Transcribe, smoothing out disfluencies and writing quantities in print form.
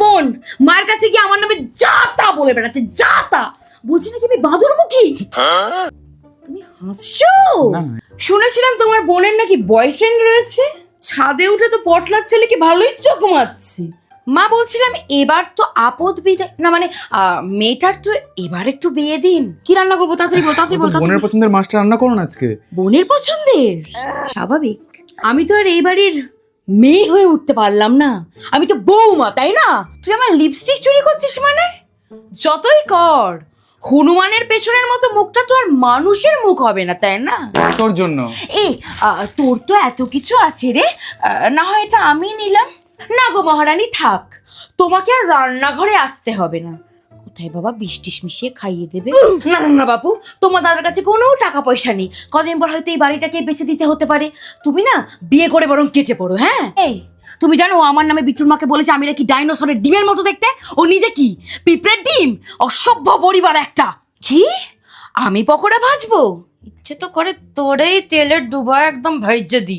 বোন মায়ের কাছে গিয়ে আমার নামে যা তা বলে বেড়াচ্ছে, যা তা বলছি নাকি আমি বাঁদরমুখী। তুমি হাসছো? শুনেছিলাম তোমার বোনের নাকি বয়ফ্রেন্ড রয়েছে। ছাদে উঠে তো পটলার ছেলে কি ভালোই চোখ মারছি। মা বলছিলাম এবার তো আপদ বিদায় না, মানে মেয়েটার তো এবার একটু বিয়ে দিন। কি রান্না করবো? তাড়াতাড়ি বল, তাড়াতাড়ি বল। বোনের পছন্দের মাছটা রান্না করুন আজকে। বোনের পছন্দের? স্বাভাবিক। আমি তো আর এই বাড়ির মেয়ে হয়ে উঠতে পারলাম না, আমি তো বউমা, তাই না? তুই আমার লিপস্টিক চুরি করছিস মানে? যতই কর, হনুমানের পেছনের মতো মুখটা তো আর মানুষের মুখ হবে না, তাই না? তোর জন্য। এই তোর তো এত কিছু আছে রে, না হয় এটা আমি নিলাম। না গো মহারানী, থাক, তোমাকে আর রান্নাঘরে আসতে হবে না। কোথায় বাবা বৃষ্টিস মিশিয়ে খাইয়ে দেবে? না না না বাপু, তোমার দাদার কাছে কোনো টাকা পয়সা নেই, কদিন পর হয়তো এই বাড়িটাকে বেঁচে দিতে হতে পারে। তুমি না বিয়ে করে বরং কেটে পড়ো। হ্যাঁ, এই তুমি জানো ও আমার নামে বিট্টুর মাকে বলেছে আমি নাকি ডাইনোসরের ডিমের মতো দেখতে, ও নিজে কি পিঁপড়ের ডিম। অসভ্য পরিবার একটা। কি আমি পকোড়া ভাজবো? ইচ্ছে তো করে তোরেই তেলের ডুবা একদম ভাইজে দি।